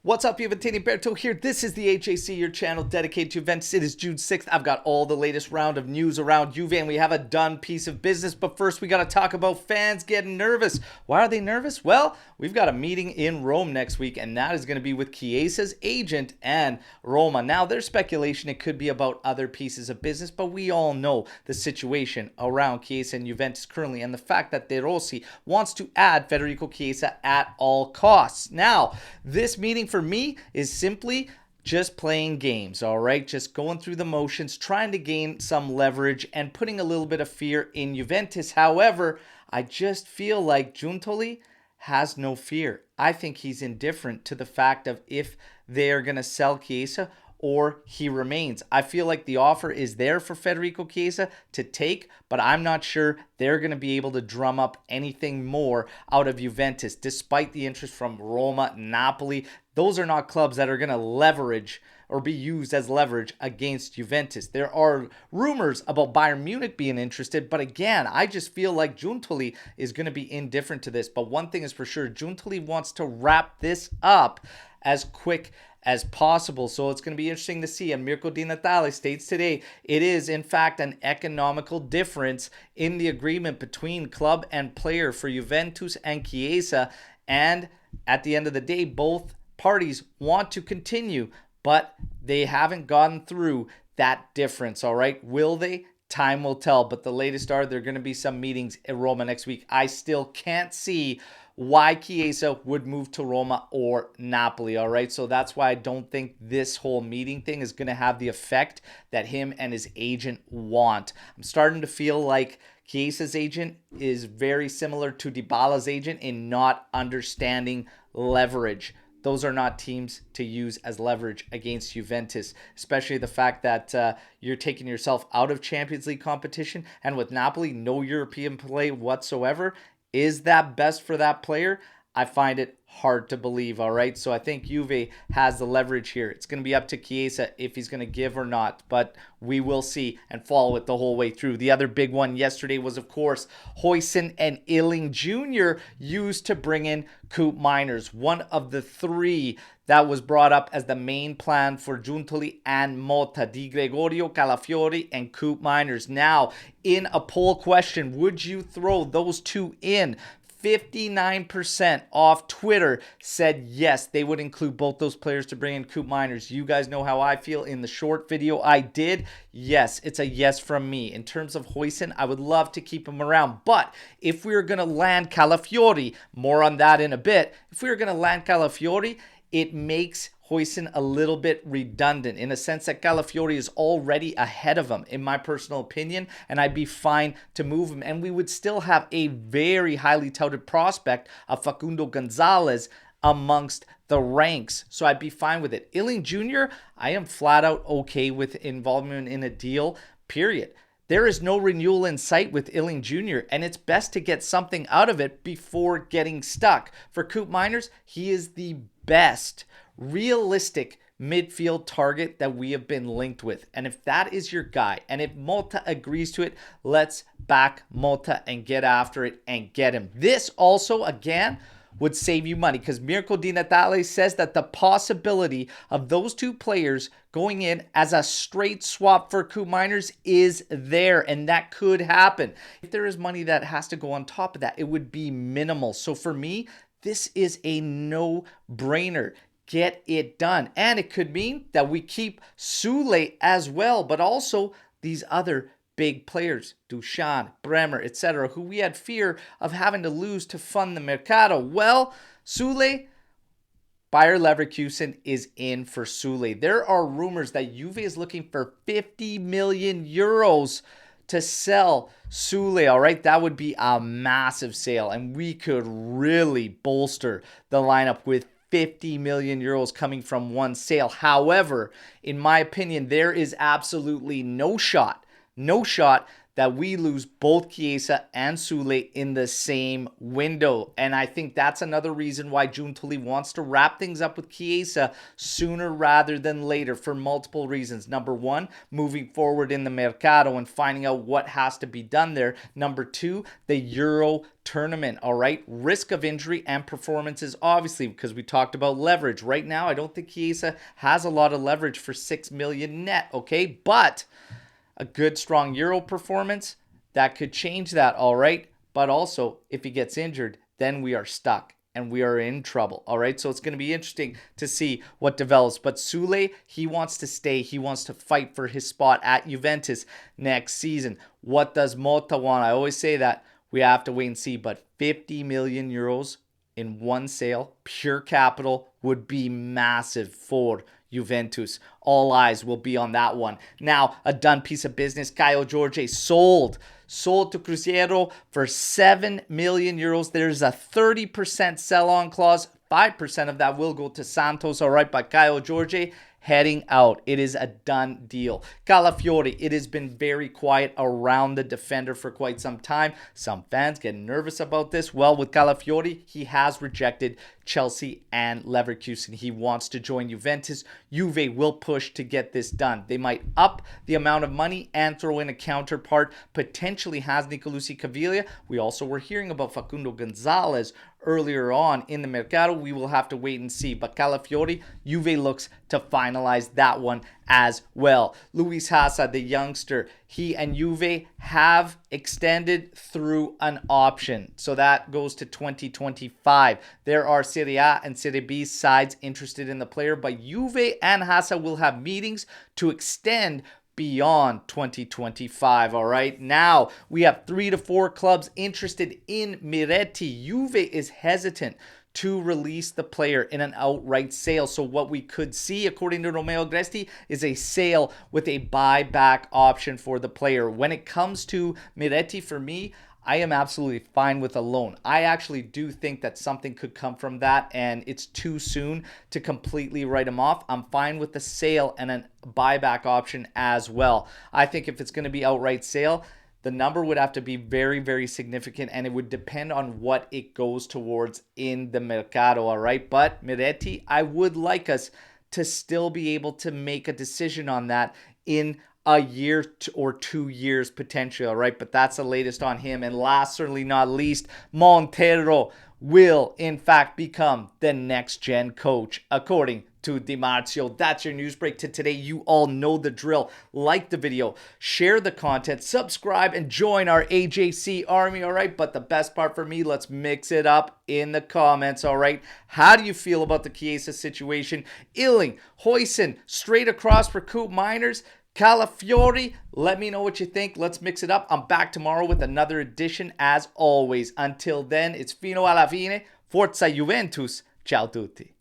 What's up, Juventus? Alberto here. This is the HAC, your channel dedicated to Juventus. It is June 6th. I've got all the latest round of news around Juve, and we have a done piece of business. But first, we got to talk about fans getting nervous. Why are they nervous? Well, we've got a meeting in Rome next week, and that is going to be with Chiesa's agent and Roma. Now, there's speculation it could be about other pieces of business, but we all know the situation around Chiesa and Juventus currently, and the fact that De Rossi wants to add Federico Chiesa at all costs. Now, this meeting for me is simply just playing games, all right? Just going through the motions, trying to gain some leverage and putting a little bit of fear in Juventus. However, I just feel like Giuntoli has no fear. I think he's indifferent to the fact of if they're going to sell Chiesa or he remains. I feel like the offer is there for Federico Chiesa to take, but I'm not sure they're going to be able to drum up anything more out of Juventus, despite the interest from Roma, Napoli. Those are not clubs that are going to leverage or be used as leverage against Juventus. There are rumors about Bayern Munich being interested, but again, I just feel like Giuntoli is going to be indifferent to this. But one thing is for sure, Giuntoli wants to wrap this up as quick as possible. So it's going to be interesting to see. And Mirko Di Natale states today, it is in fact an economical difference in the agreement between club and player for Juventus and Chiesa. And at the end of the day, both parties want to continue, but they haven't gotten through that difference. All right. Will they? Time will tell. But the latest are there are going to be some meetings in Roma next week. I still can't see why Chiesa would move to Roma or Napoli, all right? So that's why I don't think this whole meeting thing is going to have the effect that him and his agent want. I'm starting to feel like Chiesa's agent is very similar to Dybala's agent in not understanding leverage. Those are not teams to use as leverage against Juventus, especially the fact that you're taking yourself out of Champions League competition, and with Napoli, no European play whatsoever. Is that best for that player? I find it hard to believe, all right? So I think Juve has the leverage here. It's going to be up to Chiesa if he's going to give or not, but we will see and follow it the whole way through. The other big one yesterday was, of course, Huijsen and Iling Jr. used to bring in Koop Meiners, one of the three that was brought up as the main plan for Giuntoli and Motta, Di Gregorio, Calafiori, and Koop Meiners. Now, in a poll question, would you throw those two in? 59% off Twitter said yes, they would include both those players to bring in Koop Meiners. You guys know how I feel in the short video I did. Yes, it's a yes from me. In terms of Huijsen, I would love to keep him around. But if we were going to land Calafiori, more on that in a bit, if we were going to land Calafiori, it makes Huijsen a little bit redundant in a sense that Calafiori is already ahead of him, in my personal opinion, and I'd be fine to move him. And we would still have a very highly touted prospect of Facundo Gonzalez amongst the ranks, so I'd be fine with it. Iling Jr., I am flat out okay with involvement in a deal, period. There is no renewal in sight with Iling Jr., and it's best to get something out of it before getting stuck. For Koop Meiners, he is the best realistic midfield target that we have been linked with. And if that is your guy, and if Motta agrees to it, let's back Motta and get after it and get him. This also, again, would save you money because Mirko Di Natale says that the possibility of those two players going in as a straight swap for Koop Meiners is there, and that could happen. If there is money that has to go on top of that, it would be minimal. So for me, this is a no-brainer. Get it done. And it could mean that we keep Soulé as well, but also these other big players, Dusan, Bremer, etc., who we had fear of having to lose to fund the mercato. Well, Soulé, Bayer Leverkusen is in for Soulé. There are rumors that Juve is looking for 50 million euros to sell Soulé, all right? That would be a massive sale, and we could really bolster the lineup with 50 million euros coming from one sale. However, in my opinion, there is absolutely no shot that we lose both Chiesa and Soulé in the same window. And I think that's another reason why Giuntoli wants to wrap things up with Chiesa sooner rather than later for multiple reasons. Number one, moving forward in the mercato and finding out what has to be done there. Number two, the Euro tournament, all right? Risk of injury and performances, obviously, because we talked about leverage. Right now, I don't think Chiesa has a lot of leverage for 6 million net, okay? But a good, strong Euro performance, that could change that, all right? But also, if he gets injured, then we are stuck and we are in trouble, all right? So it's going to be interesting to see what develops. But Soulé, he wants to stay. He wants to fight for his spot at Juventus next season. What does Motta want? I always say that. We have to wait and see. But 50 million euros in one sale, pure capital, would be massive for Juventus. All eyes will be on that one. Now, a done piece of business. Caio Jorge sold to Cruzeiro for 7 million euros. There's a 30% sell-on clause. 5% of that will go to Santos, all right, by Caio Jorge heading out. It is a done deal. Calafiori, it has been very quiet around the defender for quite some time. Some fans getting nervous about this. Well, with Calafiori, he has rejected Chelsea and Leverkusen. He wants to join Juventus. Juve will push to get this done. They might up the amount of money and throw in a counterpart. Potentially has Nicolosi Caviglia. We also were hearing about Facundo Gonzalez earlier on in the mercato. We will have to wait and see. But Calafiori, Juve looks to finalize that one as well. Luis Hassa, the youngster, he and Juve have extended through an option. So that goes to 2025. There are Serie A and Serie B sides interested in the player, but Juve and Hassa will have meetings to extend beyond 2025, all right? Now, we have 3 to 4 clubs interested in Miretti. Juve is hesitant to release the player in an outright sale. So what we could see, according to Romeo Gresti, is a sale with a buyback option for the player. When it comes to Miretti, for me, I am absolutely fine with a loan. I actually do think that something could come from that, and it's too soon to completely write him off. I'm fine with the sale and a buyback option as well. I think if it's going to be outright sale, the number would have to be very, very significant, and it would depend on what it goes towards in the mercado, all right? But Miretti, I would like us to still be able to make a decision on that in a year or 2 years potentially, all right? But that's the latest on him. And last, certainly not least, Montero will, in fact, become the next-gen coach, according to Di Marzio. That's your news break to today. You all know the drill. Like the video, share the content, subscribe, and join our AJC army, all right? But the best part for me, let's mix it up in the comments, all right? How do you feel about the Chiesa situation? Illing, Huijsen, straight across for Coop Miners, Calafiori, let me know what you think. Let's mix it up. I'm back tomorrow with another edition as always. Until then, it's fino alla fine. Forza Juventus. Ciao tutti.